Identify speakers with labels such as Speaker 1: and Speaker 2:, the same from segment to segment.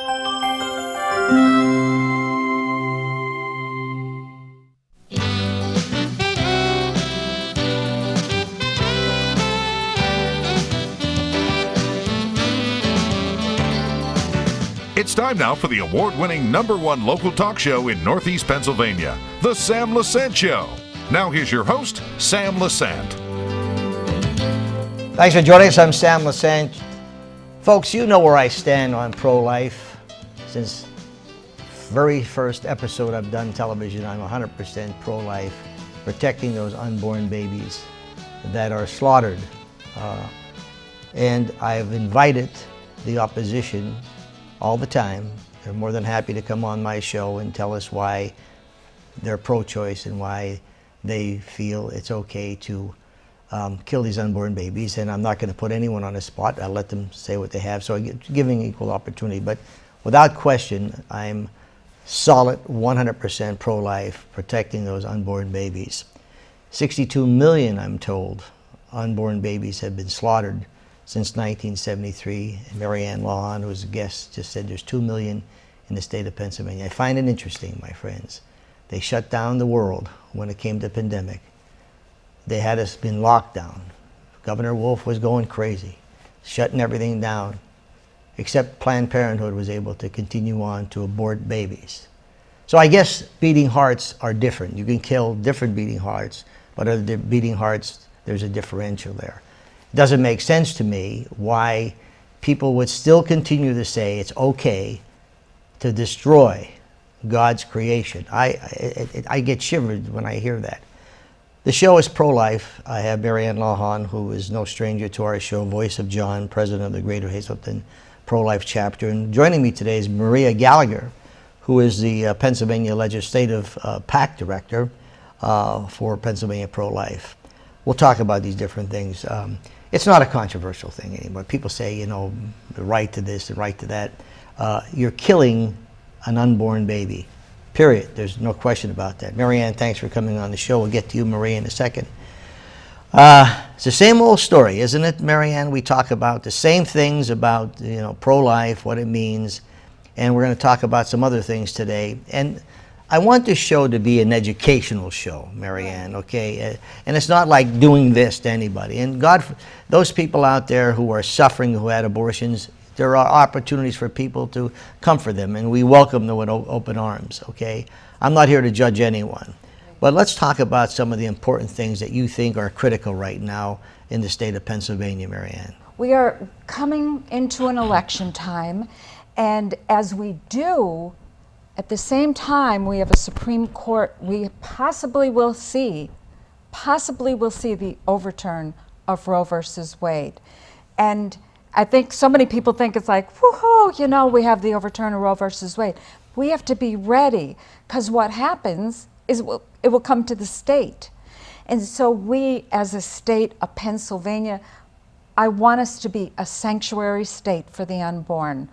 Speaker 1: It's time now for the award-winning #1 local talk show in Northeast Pennsylvania, The Sam Lesante Show. Now here's your host, Sam Lesante.
Speaker 2: Thanks for joining us. I'm Sam Lesante. Folks, you know where I stand on pro-life. Since very first episode I've done television, I'm 100% pro-life, protecting those unborn babies that are slaughtered. And I've invited the opposition all the time. They're more than happy to come on my show and tell us why they're pro-choice and why they feel it's okay to kill these unborn babies. And I'm not going to put anyone on the spot. I'll let them say what they have. So I'm giving equal opportunity. But without question, I'm solid 100% pro-life, protecting those unborn babies. 62 million, I'm told, unborn babies have been slaughtered since 1973. Maryann Lawhon, who was a guest, just said there's 2 million in the state of Pennsylvania. I find it interesting, my friends. They shut down the world when it came to pandemic. They had us in lockdown. Governor Wolf was going crazy, shutting everything down, except Planned Parenthood was able to continue on to abort babies. So I guess beating hearts are different. You can kill different beating hearts, but other beating hearts, there's a differential there. Doesn't make sense to me why people would still continue to say it's okay to destroy God's creation. I get shivered when I hear that. The show is pro-life. I have Maryann Lawhon, who is no stranger to our show, Voice of John, president of the Greater Hazleton Pro-Life chapter. And joining me today is Gallagher, who is the Pennsylvania Legislative PAC director for Pennsylvania Pro-Life. We'll talk about these different things. It's not a controversial thing anymore. People say, you know, the right to this, the right to that. You're killing an unborn baby, period. There's no question about that. Maryann, thanks for coming on the show. We'll get to you, Marie, in a second. It's the same old story, isn't it, Maryann? We talk about the same things about, you know, pro-life, what it means, and we're going to talk about some other things today. And I want this show to be an educational show, Maryann, okay? And it's not like doing this to anybody. And God, those people out there who are suffering, who had abortions, there are opportunities for people to comfort them, and we welcome them with open arms, okay? I'm not here to judge anyone. But let's talk about some of the important things that you think are critical right now in the state of Pennsylvania, Maryann.
Speaker 3: We are coming into an election time, and as we do, at the same time, we have a Supreme Court. We possibly will see the overturn of Roe versus Wade. And I think so many people think it's like, woohoo, you know, we have the overturn of Roe versus Wade. We have to be ready, because what happens is it will come to the state. And so we, as a state of Pennsylvania, I want us to be a sanctuary state for the unborn.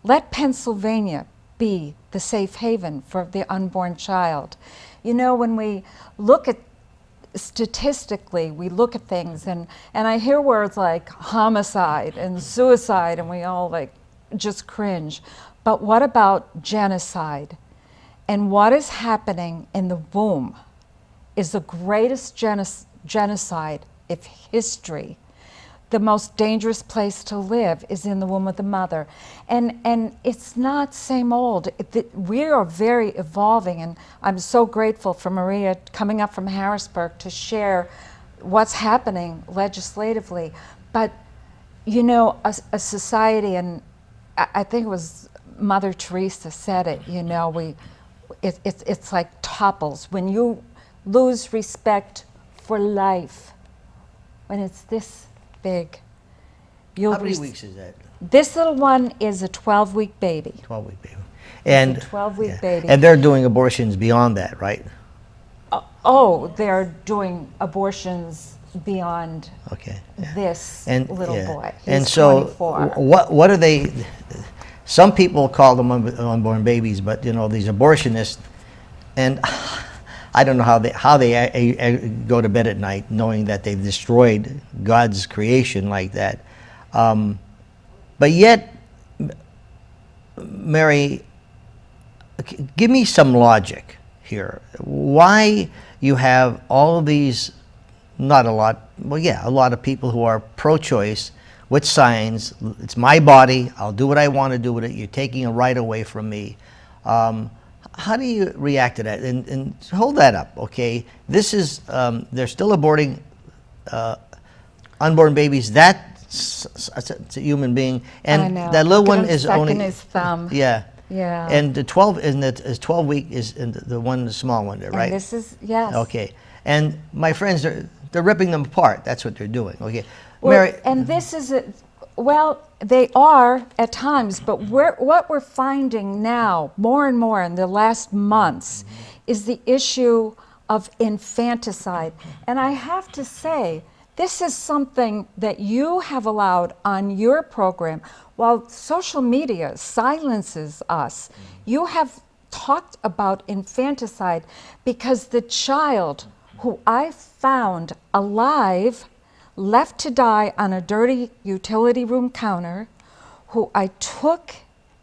Speaker 3: Let Pennsylvania be the safe haven for the unborn child. You know, when we look at statistically, we look at things and I hear words like homicide and suicide, and we all like just cringe. But what about genocide? And what is happening in the womb is the greatest genocide of history. The most dangerous place to live is in the womb of the mother. And it's not same old. We are very evolving, and I'm so grateful for Maria coming up from Harrisburg to share what's happening legislatively. But, you know, a society, and I think it was Mother Teresa said it, you know, it's like topples. When you lose respect for life, when it's this big.
Speaker 2: How many weeks is that?
Speaker 3: This little one is a 12-week baby.
Speaker 2: 12-week baby. And
Speaker 3: it's a 12-week baby.
Speaker 2: And they're doing abortions beyond that, right?
Speaker 3: They're doing abortions beyond this little boy. He's
Speaker 2: and so
Speaker 3: 24.
Speaker 2: What are they? Some people call them unborn babies, but you know, these abortionists, and I don't know how they go to bed at night knowing that they've destroyed God's creation like that. But yet, Mary, give me some logic here. Why you have all of these, not a lot, well, yeah, a lot of people who are pro-choice with signs, it's my body, I'll do what I want to do with it, you're taking a right away from me. How do you react to that? And hold that up, okay? This is, they're still aborting unborn babies. That's a human being. And
Speaker 3: I know.
Speaker 2: that little
Speaker 3: Look at
Speaker 2: one
Speaker 3: him
Speaker 2: is only...
Speaker 3: sucking his thumb.
Speaker 2: Yeah.
Speaker 3: Yeah.
Speaker 2: And the 12 is 12 week is in the one, the small one there, right?
Speaker 3: And this is, yes.
Speaker 2: Okay. And my friends, they're ripping them apart. That's what they're doing. Okay.
Speaker 3: Well,
Speaker 2: Mary,
Speaker 3: and this is, well, they are at times, but what we're finding now, more and more in the last months, is the issue of infanticide. And I have to say, this is something that you have allowed on your program. While social media silences us, you have talked about infanticide because the child who I found alive, left to die on a dirty utility room counter, who I took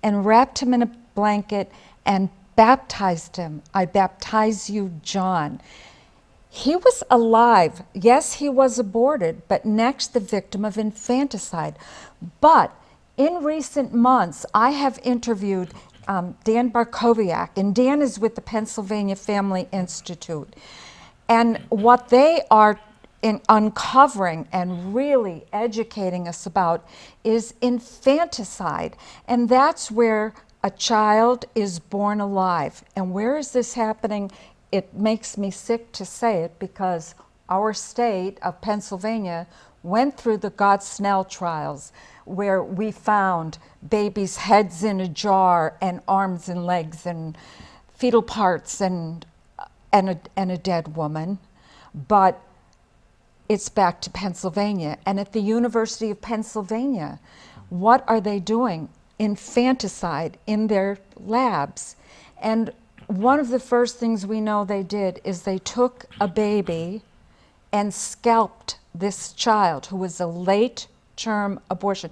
Speaker 3: and wrapped him in a blanket and baptized him. I baptize you, John. He was alive. Yes, he was aborted, but next the victim of infanticide. But in recent months, I have interviewed Dan Barkowiak, and Dan is with the Pennsylvania Family Institute. And what they are uncovering and really educating us about is infanticide. And that's where a child is born alive. And where is this happening? It makes me sick to say it because our state of Pennsylvania went through the Gott-Snell trials where we found babies' heads in a jar and arms and legs and fetal parts and a dead woman. But it's back to Pennsylvania. And at the University of Pennsylvania, what are they doing? Infanticide in their labs. And one of the first things we know they did is they took a baby and scalped this child who was a late-term abortion.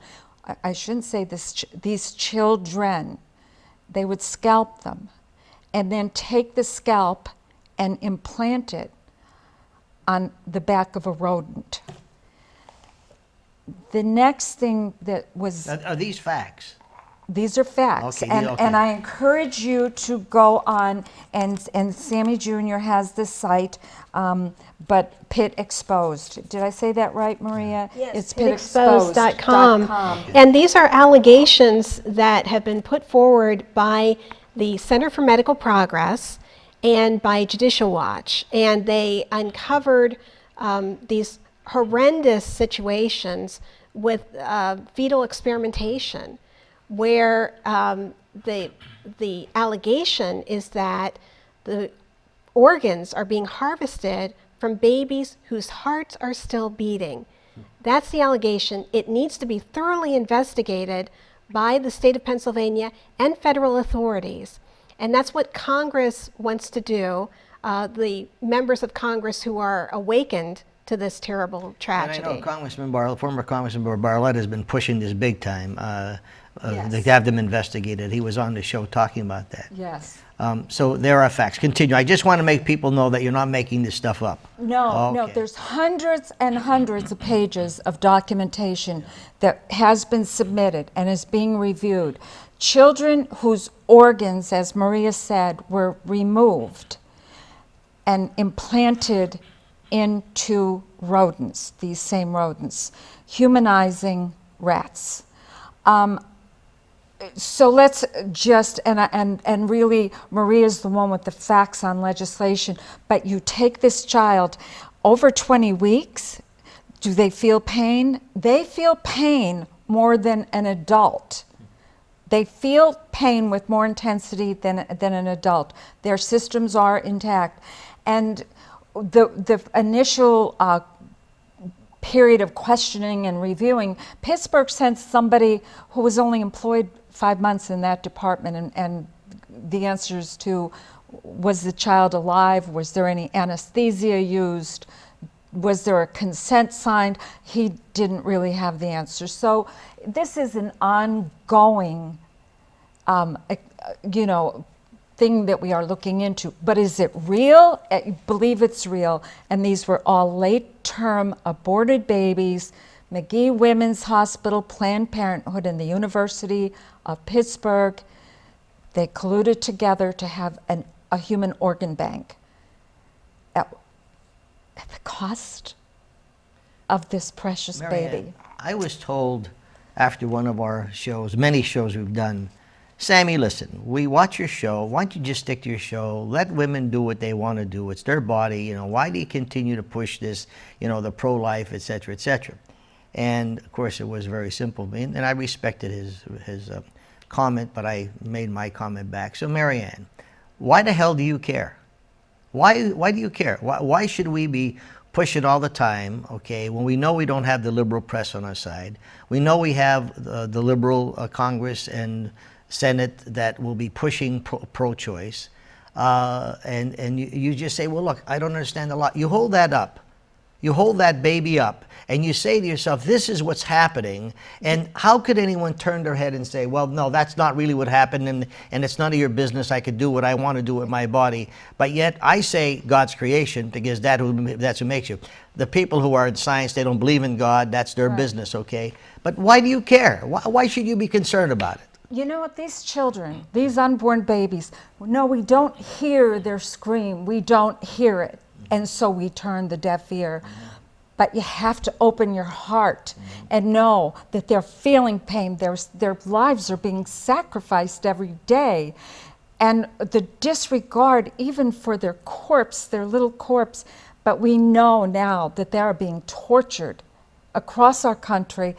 Speaker 3: I shouldn't say this, these children. They would scalp them and then take the scalp and implant it on the back of a rodent. The next thing that was...
Speaker 2: Are these facts?
Speaker 3: These are facts,
Speaker 2: Okay,
Speaker 3: and,
Speaker 2: okay.
Speaker 3: and I encourage you to go on, and Sammy Jr. has this site, but Pitt Exposed. Did I say that right, Maria?
Speaker 4: Yes,
Speaker 3: It's
Speaker 4: pittexposed.com. And these are allegations that have been put forward by the Center for Medical Progress and by Judicial Watch, and they uncovered these horrendous situations with fetal experimentation, where the allegation is that the organs are being harvested from babies whose hearts are still beating. That's the allegation. It needs to be thoroughly investigated by the state of Pennsylvania and federal authorities. And that's what Congress wants to do, the members of Congress who are awakened to this terrible tragedy.
Speaker 2: And I know former Congressman Barlett has been pushing this big time
Speaker 3: Yes.
Speaker 2: to have them investigated. He was on the show talking about that.
Speaker 3: Yes.
Speaker 2: So there are facts. Continue. I just want to make people know that you're not making this stuff up.
Speaker 3: No, no,
Speaker 2: Okay.
Speaker 3: there's hundreds and hundreds of pages of documentation that has been submitted and is being reviewed. Children whose organs, as Maria said, were removed and implanted into rodents, these same rodents, humanizing rats. So let's just, and really, Maria's the one with the facts on legislation, but you take this child over 20 weeks, do they feel pain? They feel pain more than an adult. They feel pain with more intensity than an adult. Their systems are intact. And the initial period of questioning and reviewing, Pittsburgh sent somebody who was only employed 5 months in that department, and the answers to, was the child alive? Was there any anesthesia used? Was there a consent signed? He didn't really have the answer. So this is an ongoing you know, thing that we are looking into. But is it real? I believe it's real. And these were all late-term aborted babies. McGee Women's Hospital, Planned Parenthood, and the University of Pittsburgh, they colluded together to have a human organ bank at the cost of this precious baby.
Speaker 2: I was told after one of our shows, many shows we've done, Sammy, listen, we watch your show. Why don't you just stick to your show? Let women do what they want to do. It's their body. You know, why do you continue to push this, you know, the pro-life, et cetera, et cetera? And of course, it was very simple. And I respected his comment, but I made my comment back. So Maryann, why the hell do you care? Why do you care? Why should we be pushing all the time, okay, when we know we don't have the liberal press on our side? We know we have the liberal Congress and Senate that will be pushing pro-choice, and you just say, well, look, I don't understand the law. You hold that up. You hold that baby up, and you say to yourself, this is what's happening, and how could anyone turn their head and say, well, no, that's not really what happened, and it's none of your business. I could do what I want to do with my body. But yet I say God's creation, because that's who makes you. The people who are in science, they don't believe in God. That's their business, okay? But why do you care? Why should you be concerned about it?
Speaker 3: You know what, these children, these unborn babies, no, we don't hear their scream. We don't hear it. And so we turn the deaf ear. But you have to open your heart and know that they're feeling pain. Their lives are being sacrificed every day. And the disregard even for their corpse, their little corpse. But we know now that they are being tortured across our country.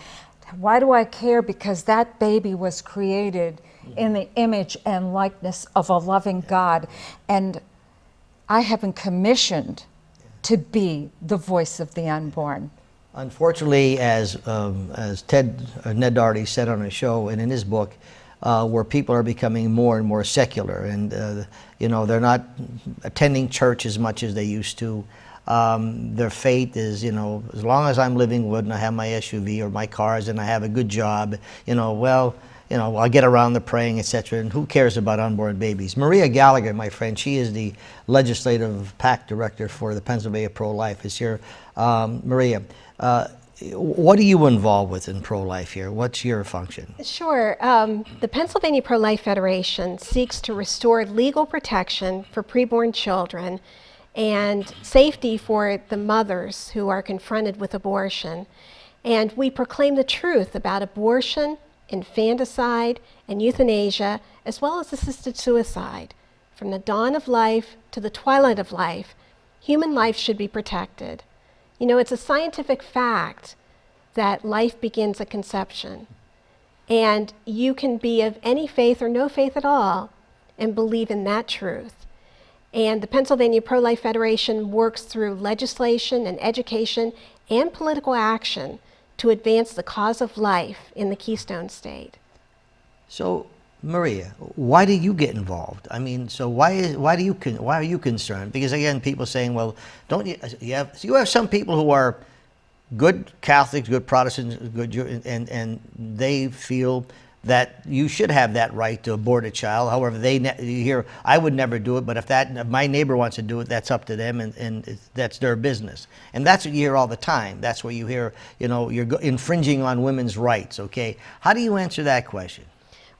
Speaker 3: Why do I care? Because that baby was created in the image and likeness of a loving God. And I have been commissioned to be the voice of the unborn.
Speaker 2: Unfortunately, as Ned Doherty said on his show and in his book, where people are becoming more and more secular, and you know, they're not attending church as much as they used to. Their faith is, you know, as long as I'm living wood and I have my SUV or my cars and I have a good job, you know, well, you know, I'll get around the praying, etc. And who cares about unborn babies? Maria Gallagher, my friend, she is the legislative PAC director for the Pennsylvania Pro-Life, is here. Maria, what are you involved with in pro-life here? What's your function?
Speaker 4: Sure. The Pennsylvania Pro-Life Federation seeks to restore legal protection for preborn children and safety for the mothers who are confronted with abortion. And we proclaim the truth about abortion, infanticide, and euthanasia, as well as assisted suicide. From the dawn of life to the twilight of life, human life should be protected. You know, it's a scientific fact that life begins at conception. And you can be of any faith or no faith at all and believe in that truth. And the Pennsylvania Pro-Life Federation works through legislation and education and political action to advance the cause of life in the Keystone State.
Speaker 2: So, Maria, why do you get involved? I mean, so why are you concerned? Because again, people saying, well, don't you have some people who are good Catholics, good Protestants, good, and they feel that you should have that right to abort a child. However, you hear, I would never do it, but if my neighbor wants to do it, that's up to them, and that's their business. And that's what you hear all the time. That's what you hear, you know, you're infringing on women's rights, okay? How do you answer that question?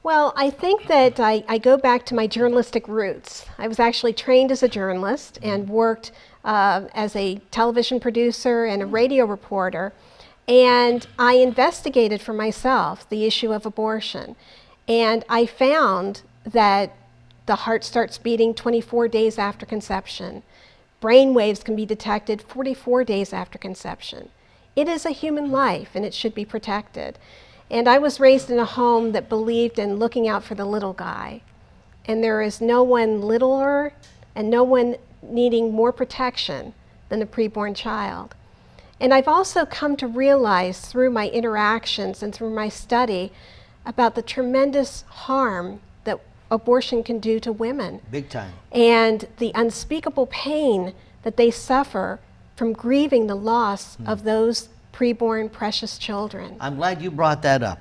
Speaker 4: Well, I think that I go back to my journalistic roots. I was actually trained as a journalist and worked as a television producer and a radio reporter. And I investigated for myself the issue of abortion. And I found that the heart starts beating 24 days after conception. Brain waves can be detected 44 days after conception. It is a human life and it should be protected. And I was raised in a home that believed in looking out for the little guy. And there is no one littler and no one needing more protection than a preborn child. And I've also come to realize through my interactions and through my study about the tremendous harm that abortion can do to women.
Speaker 2: Big time.
Speaker 4: And the unspeakable pain that they suffer from grieving the loss of those preborn precious children.
Speaker 2: I'm glad you brought that up.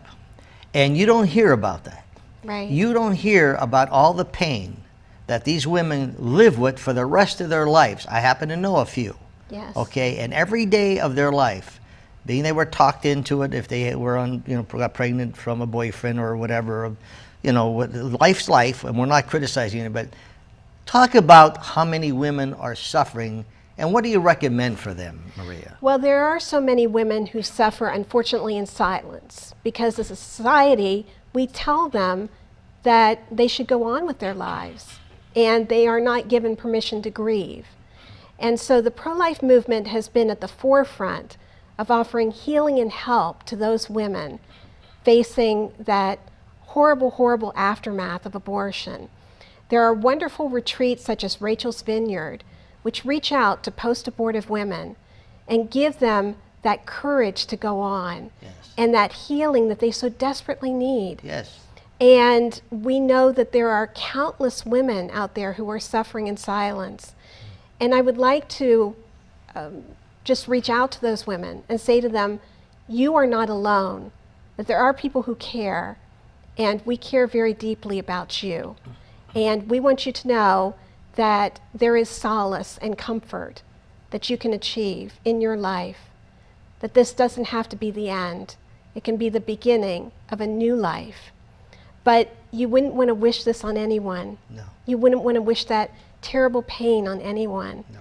Speaker 2: And you don't hear about that.
Speaker 4: Right.
Speaker 2: You don't hear about all the pain that these women live with for the rest of their lives. I happen to know a few.
Speaker 4: Yes.
Speaker 2: Okay, and every day of their life, being they were talked into it, if they were got pregnant from a boyfriend or whatever, life's life, and we're not criticizing it, but talk about how many women are suffering, and what do you recommend for them, Maria?
Speaker 4: Well, there are so many women who suffer, unfortunately, in silence, because as a society, we tell them that they should go on with their lives, and they are not given permission to grieve. And so the pro-life movement has been at the forefront of offering healing and help to those women facing that horrible, horrible aftermath of abortion. There are wonderful retreats such as Rachel's Vineyard, which reach out to post-abortive women and give them that courage to go on.
Speaker 2: Yes.
Speaker 4: And that healing that they so desperately need.
Speaker 2: Yes.
Speaker 4: And we know that there are countless women out there who are suffering in silence. And I would like to just reach out to those women and say to them, you are not alone, that there are people who care, and we care very deeply about you. And we want you to know that there is solace and comfort that you can achieve in your life, that this doesn't have to be the end. It can be the beginning of a new life. But you wouldn't want to wish this on anyone.
Speaker 2: No.
Speaker 4: You wouldn't want to wish that terrible pain on anyone.
Speaker 2: No.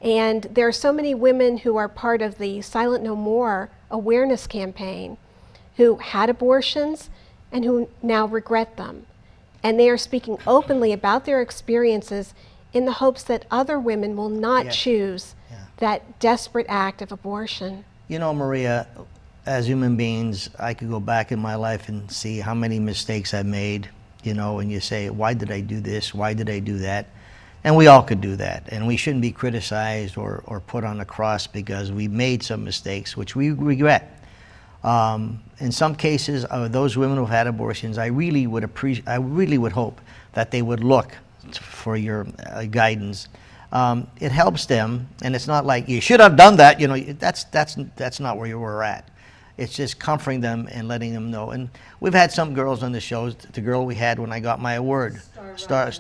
Speaker 4: And there are so many women who are part of the Silent No More awareness campaign who had abortions and who now regret them. And they are speaking openly about their experiences in the hopes that other women will not
Speaker 2: Yes.
Speaker 4: choose that desperate act of abortion.
Speaker 2: You know, Maria, as human beings, I could go back in my life and see how many mistakes I made, and you say, why did I do this? Why did I do that? And we all could do that. And we shouldn't be criticized or put on a cross because we made some mistakes, which we regret. In some cases, those women who've had abortions, I really would hope that they would look for your guidance. It helps them, and it's not like you should have done that. That's not where you were at. It's just comforting them and letting them know. And we've had some girls on the shows. The girl we had when I got my award, Star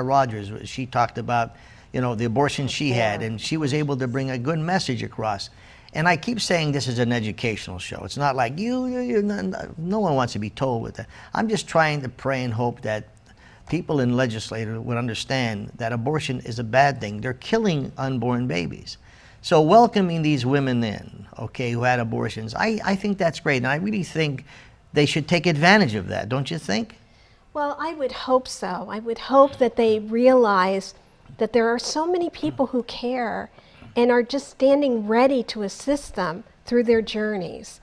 Speaker 2: Rogers. She talked about, the abortion she had, and she was able to bring a good message across. And I keep saying this is an educational show. It's not like no one wants to be told with that. I'm just trying to pray and hope that people in legislature would understand that abortion is a bad thing. They're killing unborn babies. So welcoming these women in, who had abortions, I think that's great. And I really think they should take advantage of that, don't you think?
Speaker 4: Well, I would hope so. I would hope that they realize that there are so many people who care and are just standing ready to assist them through their journeys.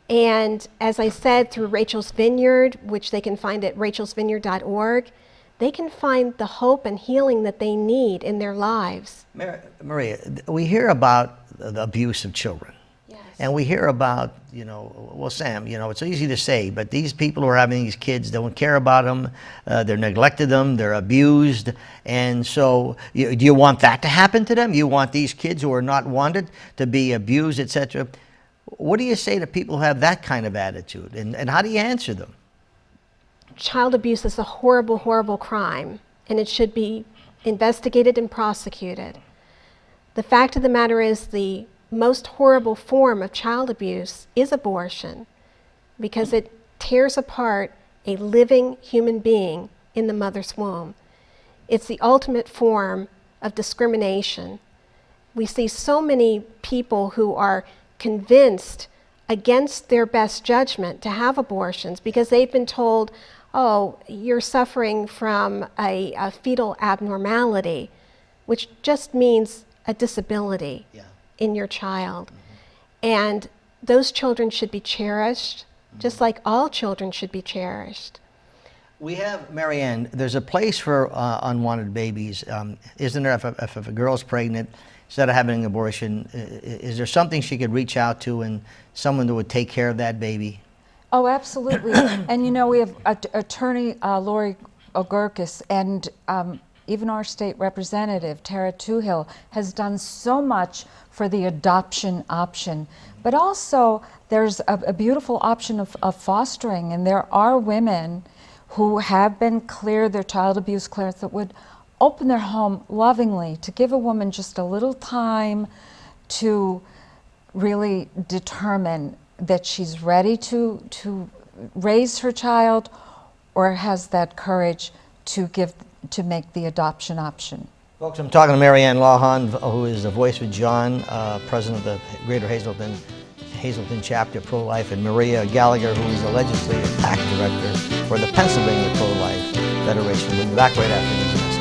Speaker 4: And as I said, through Rachel's Vineyard, which they can find at rachelsvineyard.org, they can find the hope and healing that they need in their lives.
Speaker 2: Maria, we hear about the abuse of children.
Speaker 4: Yes.
Speaker 2: And we hear about, Sam, it's easy to say, but these people who are having these kids don't care about them, they're neglected them, they're abused. And so do you want that to happen to them? You want these kids who are not wanted to be abused, etc.? What do you say to people who have that kind of attitude? And how do you answer them?
Speaker 4: Child abuse is a horrible, horrible crime, and it should be investigated and prosecuted. The fact of the matter is the most horrible form of child abuse is abortion, because it tears apart a living human being in the mother's womb. It's the ultimate form of discrimination. We see so many people who are convinced against their best judgment to have abortions because they've been told, oh, you're suffering from a fetal abnormality, which just means a disability in your child. Mm-hmm. And those children should be cherished, just like all children should be cherished.
Speaker 2: We have, Maryann, there's a place for unwanted babies. Isn't there, if a girl's pregnant, instead of having an abortion, is there something she could reach out to and someone that would take care of that baby?
Speaker 3: Oh, absolutely. And we have attorney Lori Ogurkis and even our state representative, Tara Toohill, has done so much for the adoption option. But also there's a beautiful option of fostering, and there are women who have been cleared their child abuse clearance, that would open their home lovingly, to give a woman just a little time to really determine that she's ready to raise her child, or has that courage to make the adoption option.
Speaker 2: Folks, I'm talking to Maryann Lawhon, who is the voice of John, president of the Greater Hazleton chapter Pro-Life, and Maryann Gallagher, who is the legislative PAC director for the Pennsylvania Pro-Life Federation. We'll be back right after these messages.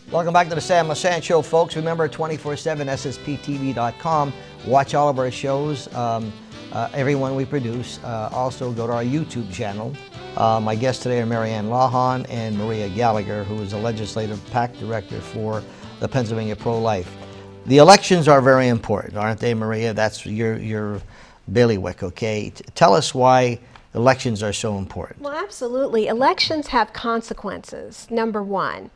Speaker 2: Welcome back to the Sam Lesante Show, folks. Remember, 24/7 SSPTV.com. Watch all of our shows, every one we produce. Also, go to our YouTube channel. My guests today are Maryann Lawhon and Maryann Gallagher, who is the legislative PAC director for the Pennsylvania Pro-Life. The elections are very important, aren't they, Maria? That's your bailiwick, okay? Tell us why elections are so important.
Speaker 4: Well, absolutely. Elections have consequences, number one.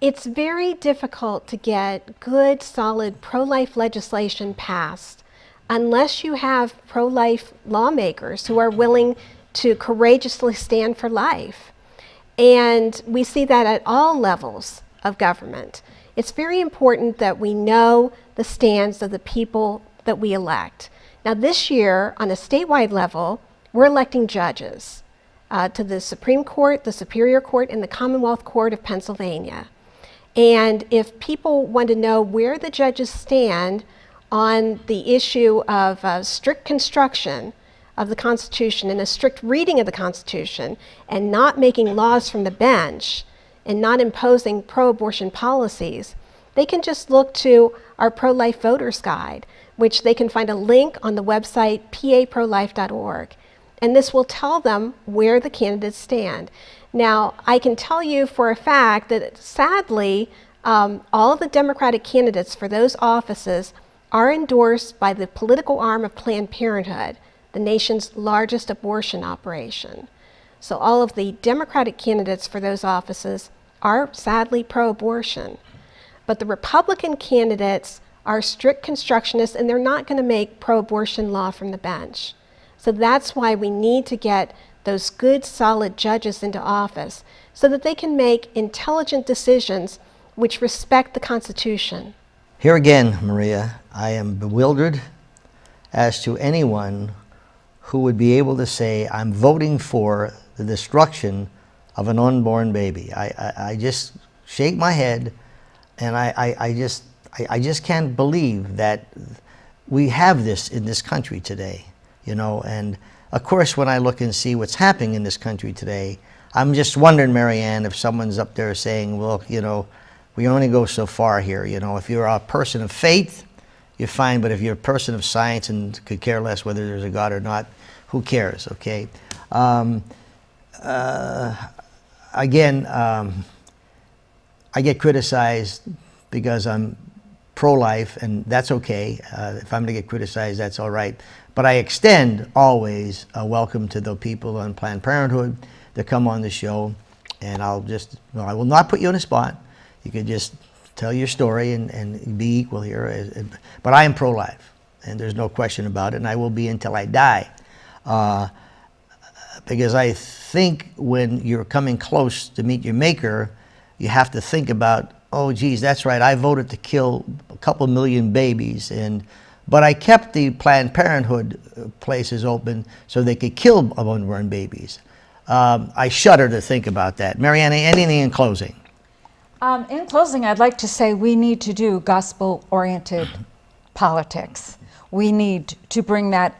Speaker 4: It's very difficult to get good, solid pro-life legislation passed unless you have pro-life lawmakers who are willing to courageously stand for life. And we see that at all levels of government. It's very important that we know the stands of the people that we elect. Now this year, on a statewide level, we're electing judges to the Supreme Court, the Superior Court, and the Commonwealth Court of Pennsylvania. And if people want to know where the judges stand on the issue of strict construction of the Constitution and a strict reading of the Constitution, and not making laws from the bench and not imposing pro-abortion policies, they can just look to our Pro-Life Voters Guide, which they can find a link on the website paprolife.org. And this will tell them where the candidates stand. Now, I can tell you for a fact that sadly, all of the Democratic candidates for those offices are endorsed by the political arm of Planned Parenthood, the nation's largest abortion operation. So all of the Democratic candidates for those offices are sadly pro-abortion. But the Republican candidates are strict constructionists, and they're not going to make pro-abortion law from the bench. So that's why we need to get those good, solid judges into office so that they can make intelligent decisions which respect the Constitution.
Speaker 2: Here again, Maria, I am bewildered as to anyone who would be able to say, I'm voting for the destruction of an unborn baby. I just shake my head, and I just can't believe that we have this in this country today, you know. And of course, when I look and see what's happening in this country today, I'm just wondering, Maryann, if someone's up there saying, well, you know, we only go so far here. You know, if you're a person of faith, you're fine, but if you're a person of science and could care less whether there's a God or not, who cares, okay? Again, I get criticized because I'm pro-life, and that's okay. If I'm going to get criticized, that's all right. But I extend always a welcome to the people on Planned Parenthood that come on the show, and I will not put you on the spot. You could just tell your story and be equal here. But I am pro-life, and there's no question about it, and I will be until I die. Because I think when you're coming close to meet your maker, you have to think about, oh, geez, that's right, I voted to kill a couple million babies, but I kept the Planned Parenthood places open so they could kill unborn babies. I shudder to think about that. Maryann, anything in closing?
Speaker 3: In closing, I'd like to say we need to do gospel-oriented politics. We need to bring that,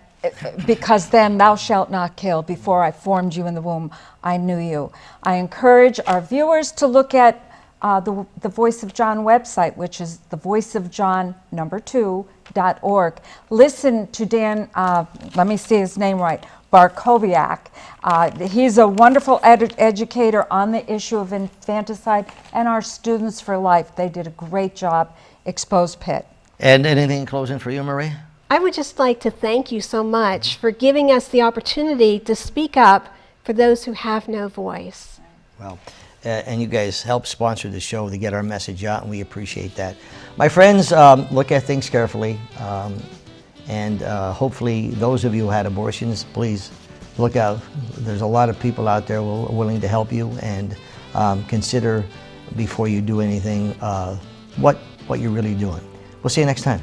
Speaker 3: because then thou shalt not kill. Before I formed you in the womb, I knew you. I encourage our viewers to look at the Voice of John website, which is thevoiceofjohn2.org. Listen to Dan, let me say his name right, Barkowiak. He's a wonderful educator on the issue of infanticide, and our Students for Life. They did a great job. Exposed Pitt.
Speaker 2: And anything in closing for you, Marie?
Speaker 4: I would just like to thank you so much for giving us the opportunity to speak up for those who have no voice.
Speaker 2: Well, and you guys help sponsor the show to get our message out, and we appreciate that. My friends, look at things carefully, and hopefully those of you who had abortions, please look out. There's a lot of people out there willing to help you, and consider before you do anything what you're really doing. We'll see you next time.